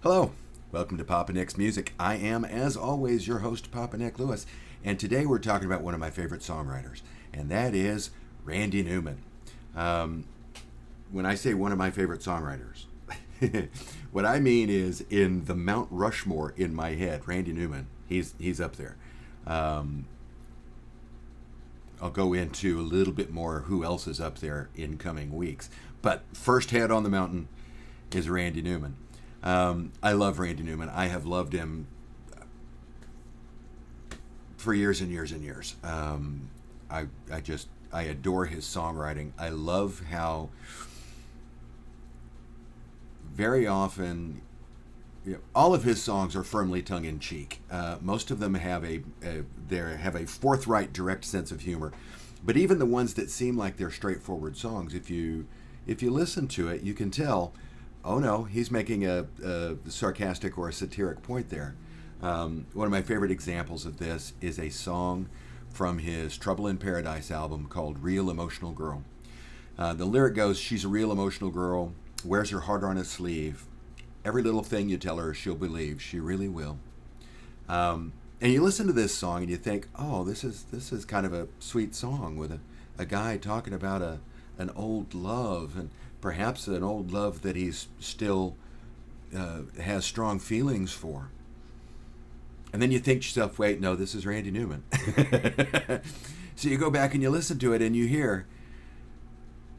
Hello, welcome to Papa Nick's Music. I am, as always, your host, Papa Nick Lewis, and today we're talking about one of my favorite songwriters, and that is Randy Newman. Um, when I say one of my favorite songwriters, what I mean is in the Mount Rushmore in my head, Randy Newman, he's up there. Um, I'll go into a little bit more who else is up there in coming weeks, but first head on the mountain is Randy Newman. I love Randy Newman. I have loved him for years and years and years. I adore his songwriting. I love how very often all of his songs are firmly tongue in cheek. Most of them have a forthright, direct sense of humor. But even the ones that seem like they're straightforward songs, if you listen to it, you can tell, oh no, he's making a sarcastic or a satiric point there. One of my favorite examples of this is a song from his Trouble in Paradise album called Real Emotional Girl. The lyric goes, she's a real emotional girl, wears her heart on her sleeve. Every little thing you tell her, she'll believe. She really will. And you listen to this song and you think, oh, this is kind of a sweet song with a guy talking about an old love, and perhaps an old love that he's still has strong feelings for. And then you think to yourself, wait, no, this is Randy Newman. So you go back and you listen to it and you hear,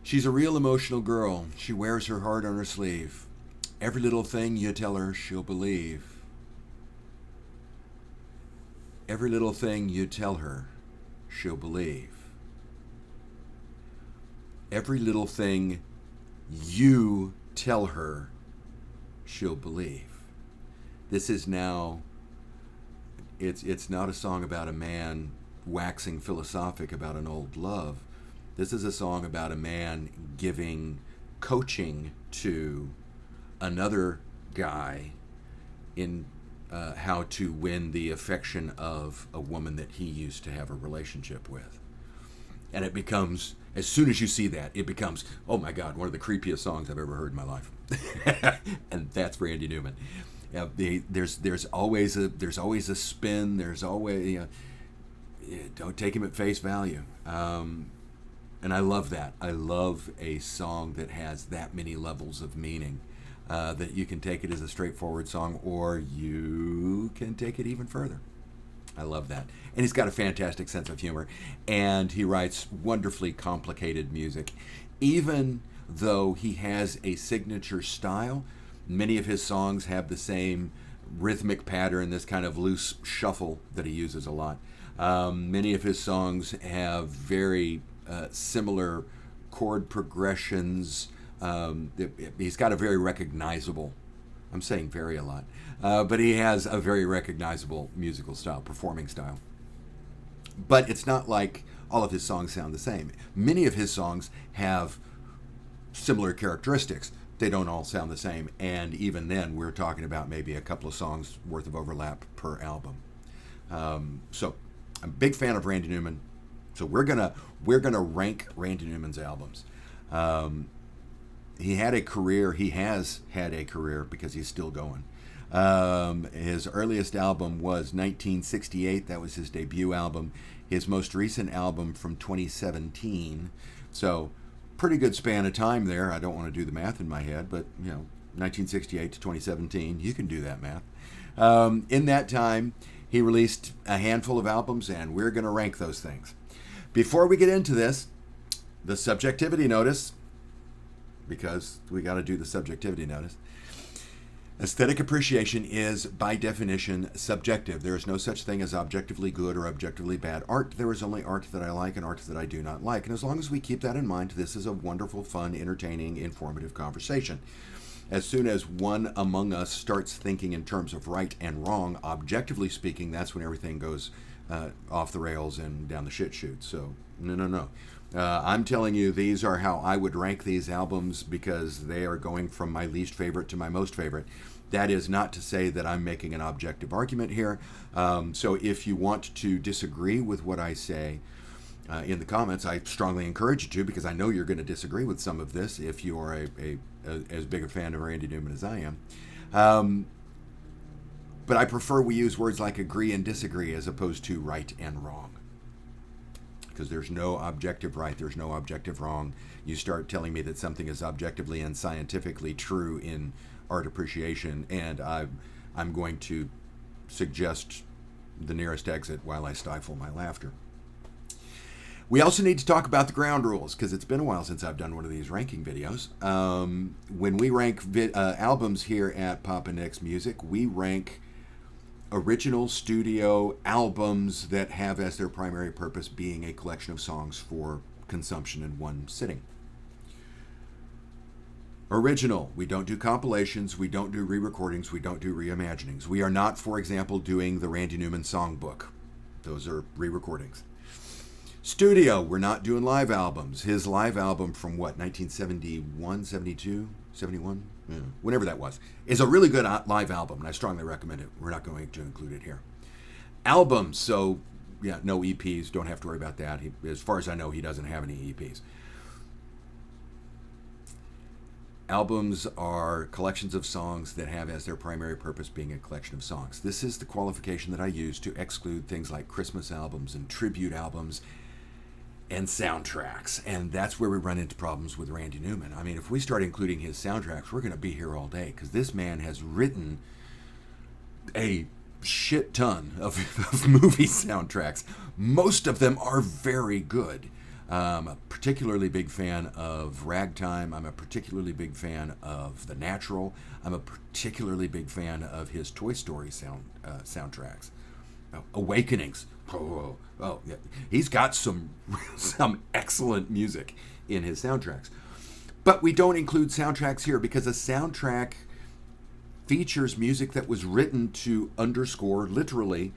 she's a real emotional girl. She wears her heart on her sleeve. Every little thing you tell her, she'll believe. Every little thing you tell her, she'll believe. Every little thing you tell her, she'll believe. This is now, it's not a song about a man waxing philosophic about an old love. This is a song about a man giving coaching to another guy in how to win the affection of a woman that he used to have a relationship with. And it becomes, as soon as you see that, it becomes, oh my God, one of the creepiest songs I've ever heard in my life. And that's Randy Newman. There's always a spin. There's always, don't take him at face value. And I love that. I love a song that has that many levels of meaning. That you can take it as a straightforward song, or you can take it even further. I love that. And he's got a fantastic sense of humor, and he writes wonderfully complicated music. Even though he has a signature style, many of his songs have the same rhythmic pattern, this kind of loose shuffle that he uses a lot. Many of his songs have very similar chord progressions. He's got a very recognizable, I'm saying very a lot, but he has a very recognizable musical style, performing style. But it's not like all of his songs sound the same. Many of his songs have similar characteristics. They don't all sound the same, and even then we're talking about maybe a couple of songs worth of overlap per album. So I'm a big fan of Randy Newman. So we're gonna rank Randy Newman's albums. He had a career. He has had a career because he's still going. His earliest album was 1968. That was his debut album. His most recent album from 2017. So pretty good span of time there. I don't want to do the math in my head, but 1968 to 2017, you can do that math. In that time, he released a handful of albums, and we're going to rank those things. Before we get into this, the subjectivity notice, because we got to do the subjectivity notice. Aesthetic appreciation is, by definition, subjective. There is no such thing as objectively good or objectively bad art. There is only art that I like and art that I do not like. And as long as we keep that in mind, this is a wonderful, fun, entertaining, informative conversation. As soon as one among us starts thinking in terms of right and wrong, objectively speaking, that's when everything goes off the rails and down the shit chute. So, no. I'm telling you, these are how I would rank these albums because they are going from my least favorite to my most favorite. That is not to say that I'm making an objective argument here. So if you want to disagree with what I say, in the comments. I strongly encourage you to, because I know you're going to disagree with some of this if you are as big a fan of Randy Newman as I am. But I prefer we use words like agree and disagree as opposed to right and wrong. Because there's no objective right, there's no objective wrong. You start telling me that something is objectively and scientifically true in art appreciation, and I'm going to suggest the nearest exit while I stifle my laughter. We also need to talk about the ground rules, because it's been a while since I've done one of these ranking videos. When we rank albums here at Papa Nick's Music, we rank original studio albums that have as their primary purpose being a collection of songs for consumption in one sitting. Original. We don't do compilations, we don't do re-recordings, we don't do reimaginings. We are not, for example, doing the Randy Newman songbook. Those are re-recordings. Studio. We're not doing live albums. His live album from what, 1971, 72, 71? Yeah, whenever that was, is a really good live album, and I strongly recommend it. We're not going to include it here. Albums. So, yeah, no EPs. Don't have to worry about that. As far as I know, he doesn't have any EPs. Albums are collections of songs that have as their primary purpose being a collection of songs. This is the qualification that I use to exclude things like Christmas albums and tribute albums and soundtracks. And that's where we run into problems with Randy Newman. I mean, if we start including his soundtracks, we're going to be here all day, because this man has written a shit ton of movie soundtracks. Most of them are very good. I'm a particularly big fan of Ragtime. I'm a particularly big fan of The Natural. I'm a particularly big fan of his Toy Story soundtracks. Awakenings. Oh, yeah. He's got some excellent music in his soundtracks. But we don't include soundtracks here because a soundtrack features music that was written to underscore, literally,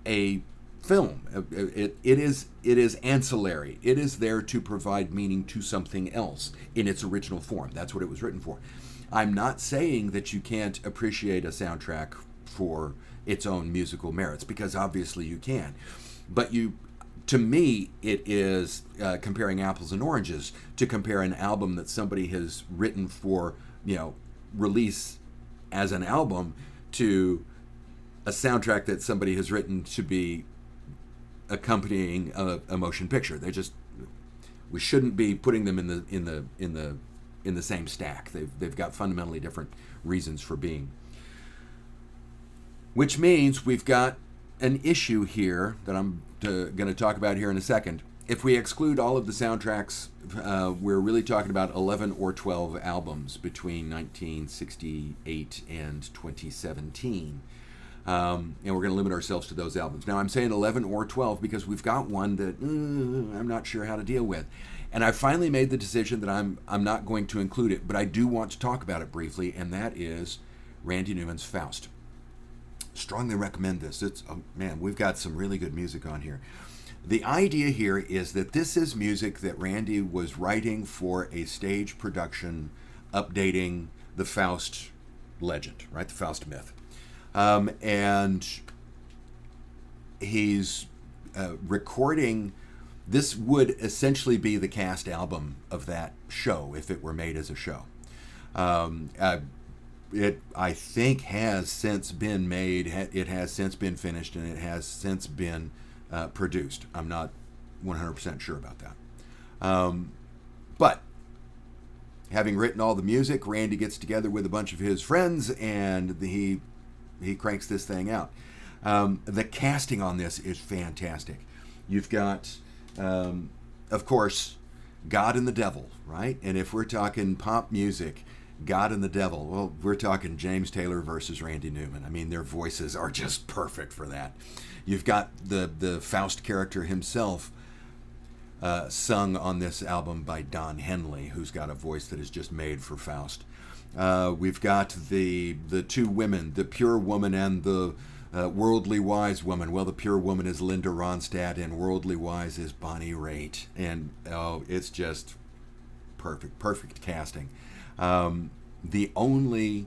a film. It is ancillary. It is there to provide meaning to something else in its original form. That's what it was written for. I'm not saying that you can't appreciate a soundtrack for its own musical merits, because obviously you can. But to me, it is comparing apples and oranges to compare an album that somebody has written for, release as an album to a soundtrack that somebody has written to be accompanying a motion picture. We shouldn't be putting them in the same stack. They've got fundamentally different reasons for being. Which means we've got an issue here that I'm going to talk about here in a second. If we exclude all of the soundtracks, we're really talking about 11 or 12 albums between 1968 and 2017. And we're going to limit ourselves to those albums. Now, I'm saying 11 or 12 because we've got one that I'm not sure how to deal with. And I finally made the decision that I'm not going to include it, but I do want to talk about it briefly, and that is Randy Newman's Faust. Strongly recommend this. We've got some really good music on here. The idea here is that this is music that Randy was writing for a stage production updating the Faust legend, right? The Faust myth. And he's recording. This would essentially be the cast album of that show if it were made as a show. It, I think, has since been made. It has since been finished, and it has since been produced. I'm not 100% sure about that. But having written all the music, Randy gets together with a bunch of his friends, and he cranks this thing out. The casting on this is fantastic. You've got, of course, God and the Devil, right? And if we're talking pop music, God and the Devil, well, we're talking James Taylor versus Randy Newman. I mean, their voices are just perfect for that. You've got the Faust character himself sung on this album by Don Henley, who's got a voice that is just made for Faust. We've got the two women, the pure woman and the worldly wise woman. Well, the pure woman is Linda Ronstadt, and worldly wise is Bonnie Raitt. And it's just perfect casting. The only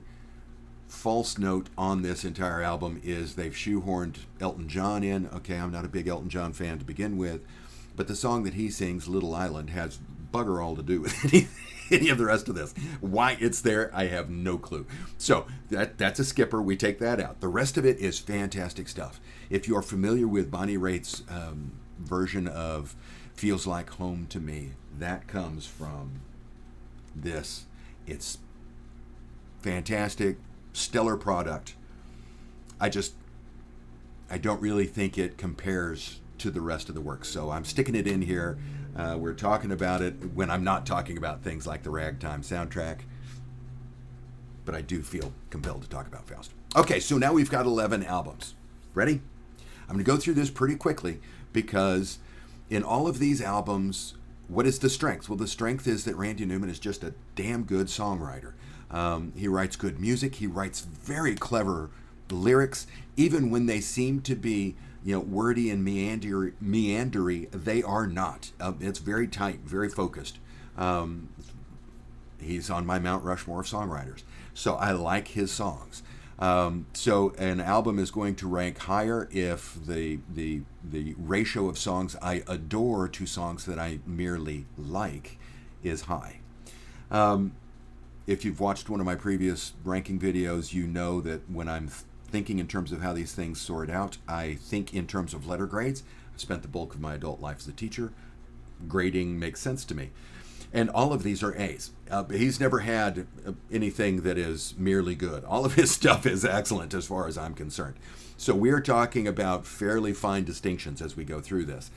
false note on this entire album is they've shoehorned Elton John in. Okay, I'm not a big Elton John fan to begin with, but the song that he sings, Little Island, has bugger all to do with anything. any of the rest of this. Why it's there, I have no clue. So that's a skipper. We take that out. The rest of it is fantastic stuff. If you're familiar with Bonnie Raitt's version of Feels Like Home to Me, that comes from this. It's fantastic, stellar product. I don't really think it compares to the rest of the work. So I'm sticking it in here. We're talking about it when I'm not talking about things like the Ragtime soundtrack. But I do feel compelled to talk about Faust. Okay, so now we've got 11 albums. Ready? I'm going to go through this pretty quickly because in all of these albums, what is the strength? Well, the strength is that Randy Newman is just a damn good songwriter. He writes good music. He writes very clever lyrics, even when they seem to be, wordy and meandery, they are not. It's very tight, very focused. He's on my Mount Rushmore of songwriters, so I like his songs. So an album is going to rank higher if the ratio of songs I adore to songs that I merely like is high. If you've watched one of my previous ranking videos, you know that when I'm thinking in terms of how these things sort out, I think in terms of letter grades. I've spent the bulk of my adult life as a teacher. Grading makes sense to me. And all of these are A's. He's never had anything that is merely good. All of his stuff is excellent as far as I'm concerned. So we're talking about fairly fine distinctions as we go through this.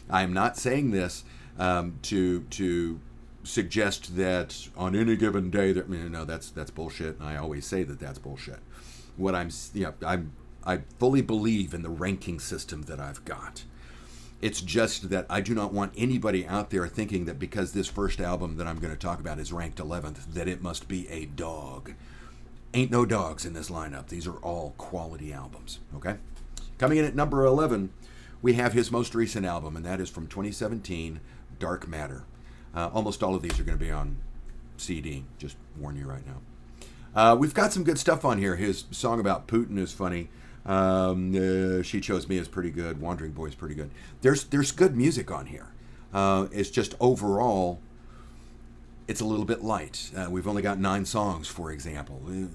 I'm not saying this to suggest that on any given day that that's bullshit, and I always say that that's bullshit. What I fully believe in the ranking system that I've got. It's just that I do not want anybody out there thinking that because this first album that I'm going to talk about is ranked 11th, that it must be a dog. Ain't no dogs in this lineup. These are all quality albums, okay? Coming in at number 11, we have his most recent album, and that is from 2017, Dark Matter. Almost all of these are going to be on CD, just warn you right now. We've got some good stuff on here. His song about Putin is funny. She Chose Me is pretty good. Wandering Boy is pretty good. There's good music on here. It's just overall, it's a little bit light. We've only got 9 songs, for example. We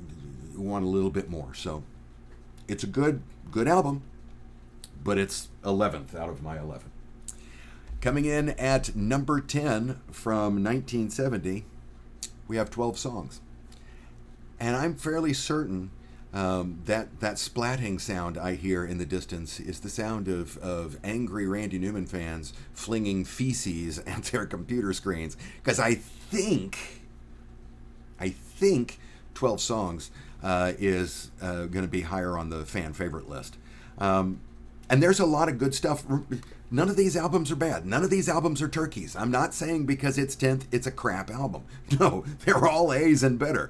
want a little bit more. So it's a good album, but it's 11th out of my 11. Coming in at number 10 from 1970, we have 12 songs. And I'm fairly certain that splatting sound I hear in the distance is the sound of angry Randy Newman fans flinging feces at their computer screens. Because I think 12 songs is going to be higher on the fan favorite list. And there's a lot of good stuff. None of these albums are bad. None of these albums are turkeys. I'm not saying because it's 10th, it's a crap album. No, they're all A's and better.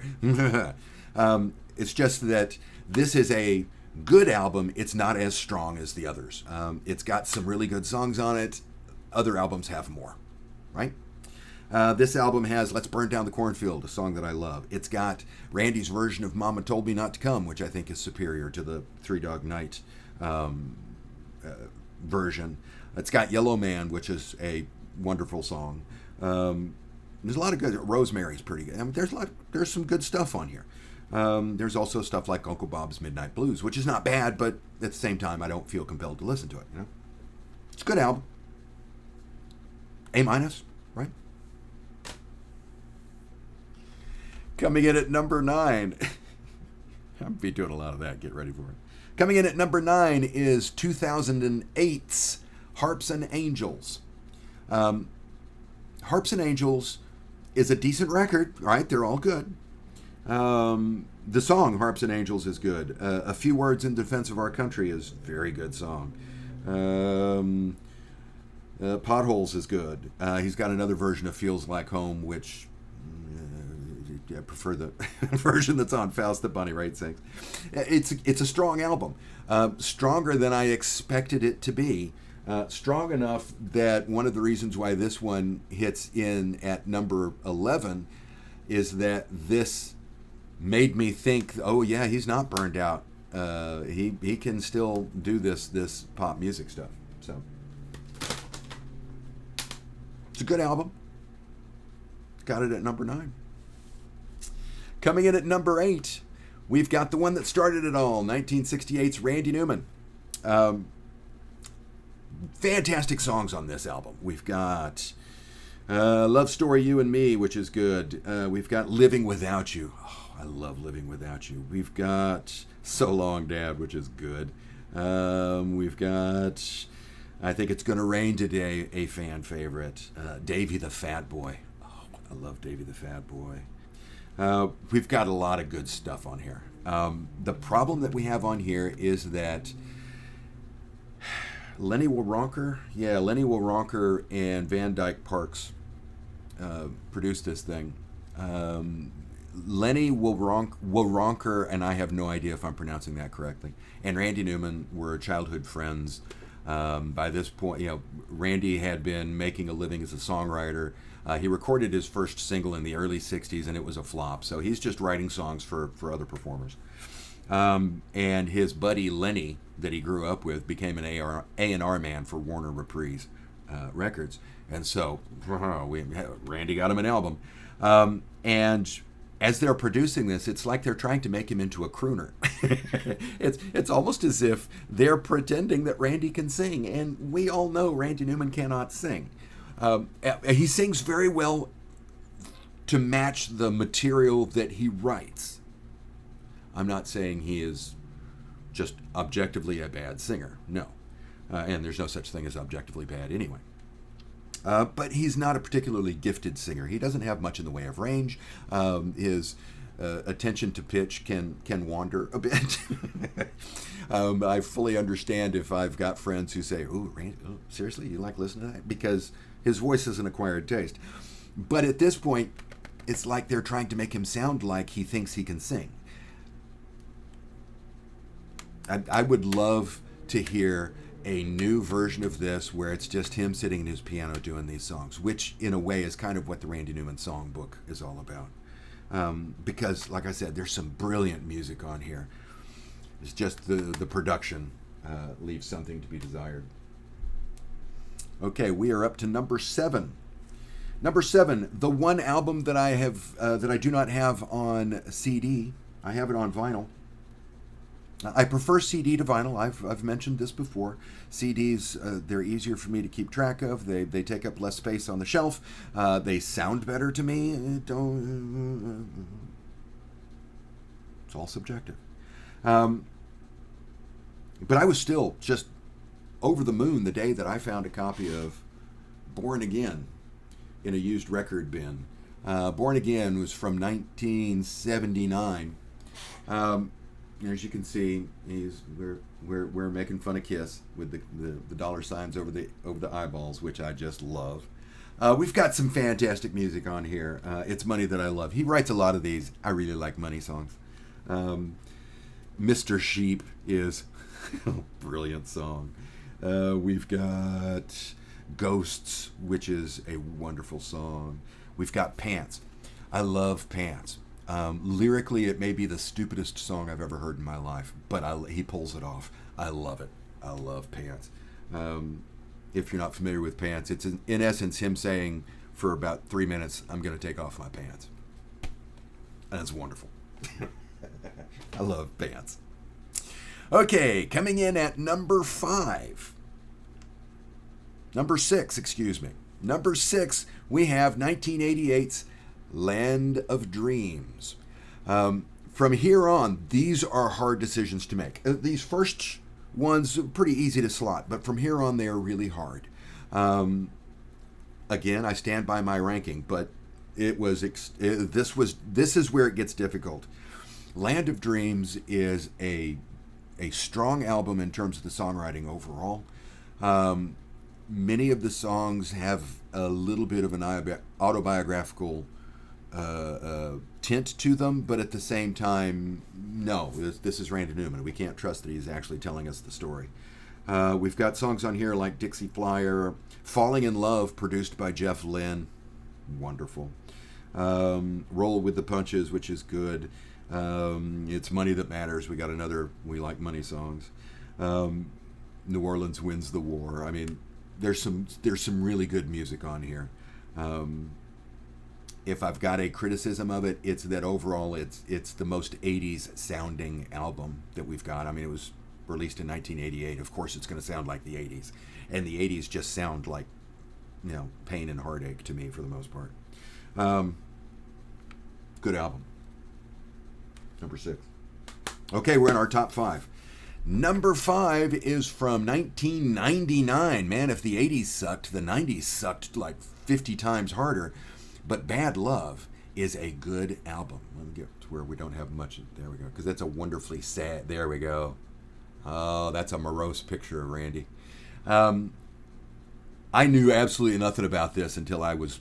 It's just that this is a good album. It's not as strong as the others. It's got some really good songs on it. Other albums have more, right? This album has Let's Burn Down the Cornfield, a song that I love. It's got Randy's version of Mama Told Me Not to Come, which I think is superior to the Three Dog Night version. It's got Yellow Man, which is a wonderful song. There's a lot of good. Rosemary's pretty good. I mean, there's some good stuff on here. There's also stuff like Uncle Bob's Midnight Blues, which is not bad, but at the same time, I don't feel compelled to listen to it. It's a good album. A-, right? Coming in at number 9. I'll be doing a lot of that. Get ready for it. Coming in at number 9 is 2008's Harps and Angels. Harps and Angels is a decent record, right? They're all good. The song Harps and Angels is good. A Few Words in Defense of Our Country is a very good song. Potholes is good. He's got another version of Feels Like Home, which I prefer the version that's on Faust that Bonnie Raitt sings. It's a strong album. Stronger than I expected it to be. Strong enough that one of the reasons why this one hits in at number 11 is that this made me think, oh yeah, he's not burned out. He can still do this pop music stuff. So it's a good album. got it at number 9. Coming in at number 8, we've got the one that started it all, 1968's Randy Newman. Fantastic songs on this album. We've got Love Story, You and Me, which is good. We've got Living Without You. Oh, I love Living Without You. We've got So Long, Dad, which is good. We've got I Think It's Gonna Rain Today, a fan favorite. Davy the Fat Boy. Oh, I love Davy the Fat Boy. We've got a lot of good stuff on here. The problem that we have on here is that Lenny Waronker and Van Dyke Parks produced this thing. Lenny Waronker, and I have no idea if I'm pronouncing that correctly, and Randy Newman were childhood friends. By this point, Randy had been making a living as a songwriter. He recorded his first single in the early 60s, and it was a flop. So he's just writing songs for other performers. And his buddy Lenny, that he grew up with, became an A&R man for Warner Reprise Records. And so Randy got him an album. And as they're producing this, it's like they're trying to make him into a crooner. It's almost as if they're pretending that Randy can sing. And we all know Randy Newman cannot sing. He sings very well to match the material that he writes. I'm not saying he is just objectively a bad singer. No. And there's no such thing as objectively bad anyway. But he's not a particularly gifted singer. He doesn't have much in the way of range. His attention to pitch can wander a bit. I fully understand if I've got friends who say, "Ooh, Randy, seriously, you like listening to that?" Because his voice is an acquired taste. But at this point, it's like they're trying to make him sound like he thinks he can sing. I would love to hear a new version of this where it's just him sitting at his piano doing these songs, which in a way is kind of what the Randy Newman songbook is all about. Because, like I said, there's some brilliant music on here. It's just the production leaves something to be desired. Okay, we are up to number 7. Number 7, the one album that I have that I do not have on CD. I have it on vinyl. I prefer CD to vinyl. I've mentioned this before. CDs, they're easier for me to keep track of. They take up less space on the shelf. They sound better to me. It's all subjective. But I was still just over the moon the day that I found a copy of Born Again in a used record bin. Born Again was from 1979. As you can see, we're making fun of Kiss with the dollar signs over the eyeballs, which I just love. We've got some fantastic music on here. It's Money That I Love. He writes a lot of these. I really like money songs. Mr. Sheep is a brilliant song. We've got Ghosts, which is a wonderful song. We've got Pants. I love Pants. Lyrically, it may be the stupidest song I've ever heard in my life, but he pulls it off. I love it. I love Pants. If you're not familiar with Pants, it's in essence him saying for about 3 minutes, "I'm going to take off my pants." And it's wonderful. I love Pants. Okay, coming in at number 5. Number 6, excuse me. Number 6, we have 1988's Land of Dreams. From here on, these are hard decisions to make. These first ones are pretty easy to slot, but from here on, they are really hard. Again, I stand by my ranking, but this is where it gets difficult. Land of Dreams is a strong album in terms of the songwriting overall. Many of the songs have a little bit of an autobiographical tint to them, but at the same time, no, this is Randy Newman. We can't trust that he's actually telling us the story. We've got songs on here like Dixie Flyer, Falling in Love, produced by Jeff Lynne, wonderful. Roll with the Punches, which is good. It's Money That Matters. We got another We Like Money songs. New Orleans Wins the War. I mean, there's some really good music on here. if I've got a criticism of it, it's that overall it's the most 80s sounding album that we've got. I mean, it was released in 1988. Of course, it's going to sound like the 80s. And the 80s just sound like, pain and heartache to me for the most part. Good album. Number 6. Okay, we're in our top 5. Number 5 is from 1999. Man, if the 80s sucked, the 90s sucked like 50 times harder. But Bad Love is a good album. Let me get to where we don't have much. There we go. Because that's a wonderfully sad. There we go. Oh, that's a morose picture of Randy. I knew absolutely nothing about this until I was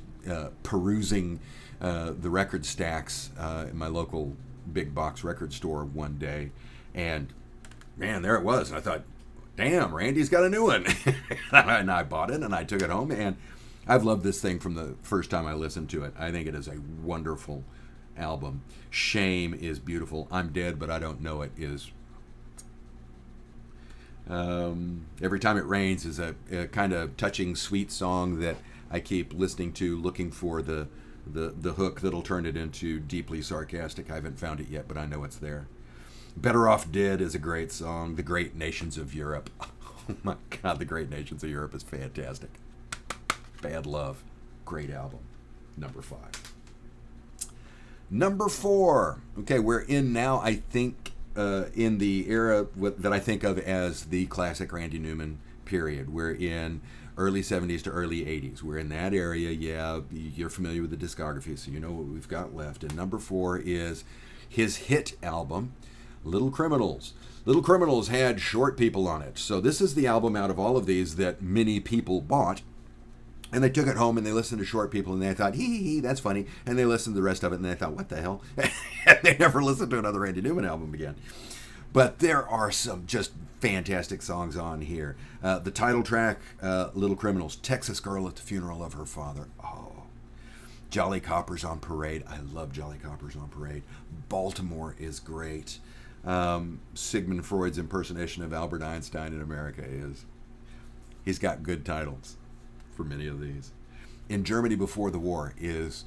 perusing the record stacks in my local big box record store one day. And, man, there it was. And I thought, damn, Randy's got a new one. And I bought it and I took it home. And I've loved this thing from the first time I listened to it. I think it is a wonderful album. Shame is beautiful. I'm Dead, But I Don't Know It is... Every Time It Rains is a kind of touching, sweet song that I keep listening to, looking for the hook that'll turn it into deeply sarcastic. I haven't found it yet, but I know it's there. Better Off Dead is a great song. The Great Nations of Europe. Oh my God, The Great Nations of Europe is fantastic. Bad Love, great album. Number 5. Number 4. Okay, we're in now, I think, in the era that I think of as the classic Randy Newman period. We're in early 70s to early 80s. We're in that area. Yeah, you're familiar with the discography, so you know what we've got left. And number 4 is his hit album, Little Criminals. Little Criminals had Short People on it. So this is the album out of all of these that many people bought. And they took it home and they listened to Short People and they thought, hee, that's funny. And they listened to the rest of it and they thought, what the hell? And they never listened to another Randy Newman album again. But there are some just fantastic songs on here. The title track, Little Criminals, Texas Girl at the Funeral of Her Father. Oh, Jolly Coppers on Parade. I love Jolly Coppers on Parade. Baltimore is great. Sigmund Freud's impersonation of Albert Einstein in America he's got good titles for many of these. In Germany Before the War is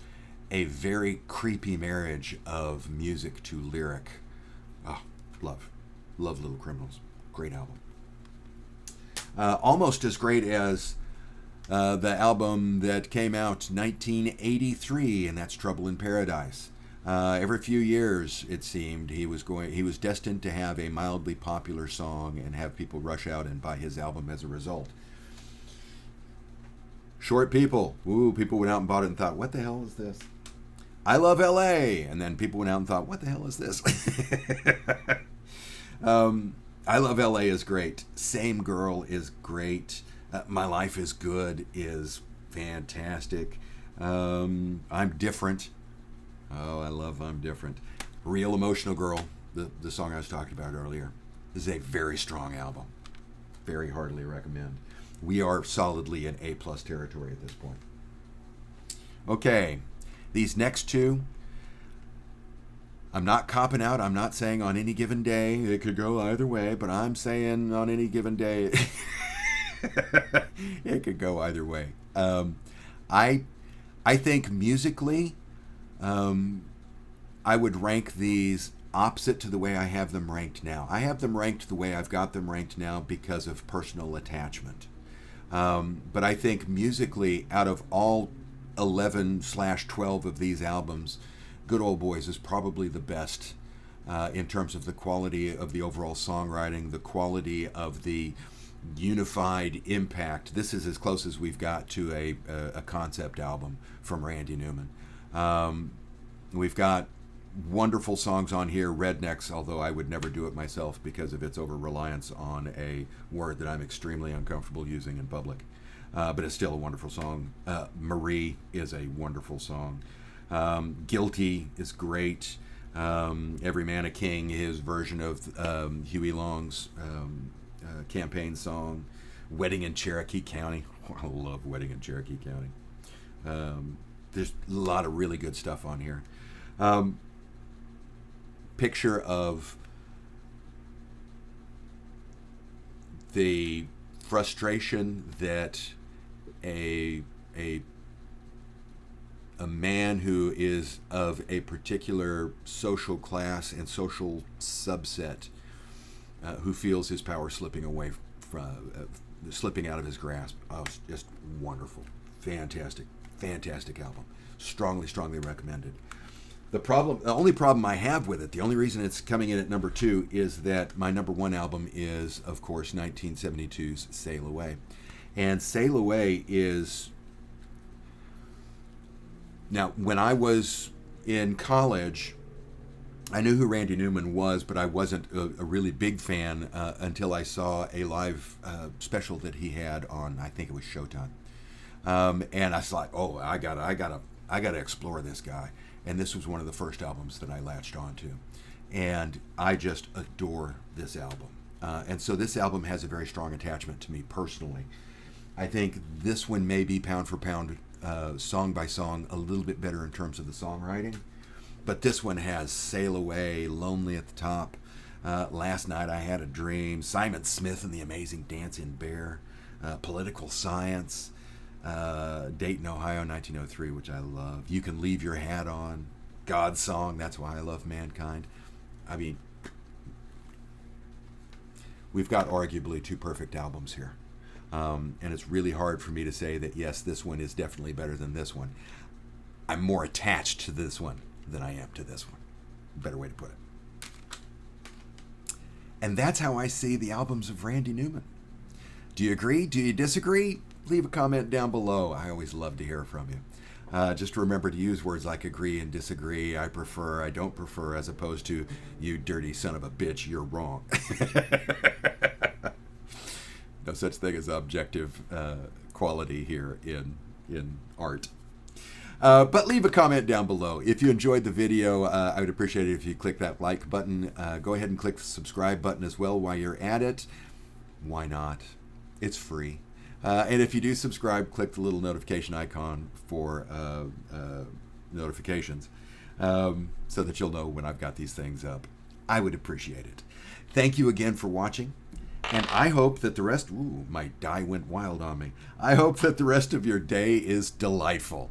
a very creepy marriage of music to lyric. Oh, love Little Criminals. Great album. Almost as great as the album that came out 1983, and that's Trouble in Paradise. Every few years, it seemed, he was destined to have a mildly popular song and have people rush out and buy his album as a result. Short People. Ooh, people went out and bought it and thought, what the hell is this? I Love L.A. And then people went out and thought, what the hell is this? I Love L.A. is great. Same Girl is great. My Life is Good is fantastic. I'm Different. Oh, I love I'm Different. Real Emotional Girl, the song I was talking about earlier, is a very strong album. Very heartily recommend. We are solidly in A+ territory at this point. Okay, these next two, I'm not copping out. I'm not saying on any given day. It could go either way, but I'm saying on any given day, it could go either way. I think musically, I would rank these opposite to the way I have them ranked now. I have them ranked the way I've got them ranked now because of personal attachment. But I think musically, out of all 11/12 of these albums, Good Old Boys is probably the best in terms of the quality of the overall songwriting, the quality of the unified impact. This is as close as we've got to a concept album from Randy Newman. We've got wonderful songs on here, Rednecks, although I would never do it myself because of its over-reliance on a word that I'm extremely uncomfortable using in public. But it's still a wonderful song. Marie is a wonderful song. Guilty is great. Every Man a King, his version of Huey Long's campaign song. Wedding in Cherokee County. I love Wedding in Cherokee County. There's a lot of really good stuff on here. Picture of the frustration that a a man who is of a particular social class and social subset who feels his power slipping away from, slipping out of his grasp. Oh, it's just wonderful. Fantastic album. Strongly recommended. The only problem I have with it, the only reason it's coming in at number 2 is that my number 1 album is, of course, 1972's Sail Away. And Sail Away is... Now, when I was in college, I knew who Randy Newman was, but I wasn't a really big fan until I saw a live special that he had on, I think it was Showtime. And I was like, oh, I gotta explore this guy. And this was one of the first albums that I latched onto. And I just adore this album. And so this album has a very strong attachment to me personally. I think this one may be pound for pound, song by song, a little bit better in terms of the songwriting. But this one has Sail Away, Lonely at the Top, Last Night I Had a Dream, Simon Smith and the Amazing Dancing Bear, Political Science, Dayton, Ohio, 1903, which I love. You Can Leave Your Hat On, God's Song, That's Why I Love Mankind. I mean, we've got arguably 2 perfect albums here. And it's really hard for me to say that, yes, this one is definitely better than this one. I'm more attached to this one than I am to this one. Better way to put it. And that's how I see the albums of Randy Newman. Do you agree? Do you disagree? Leave a comment down below. I always love to hear from you. Just remember to use words like agree and disagree, I prefer, I don't prefer, as opposed to you dirty son of a bitch, you're wrong. No such thing as objective quality here in art. But leave a comment down below. If you enjoyed the video, I would appreciate it if you click that like button. Go ahead and click the subscribe button as well while you're at it. Why not? It's free. And if you do subscribe, click the little notification icon for notifications so that you'll know when I've got these things up. I would appreciate it. Thank you again for watching. And I hope that the rest... Ooh, my die went wild on me. I hope that the rest of your day is delightful.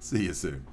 See you soon.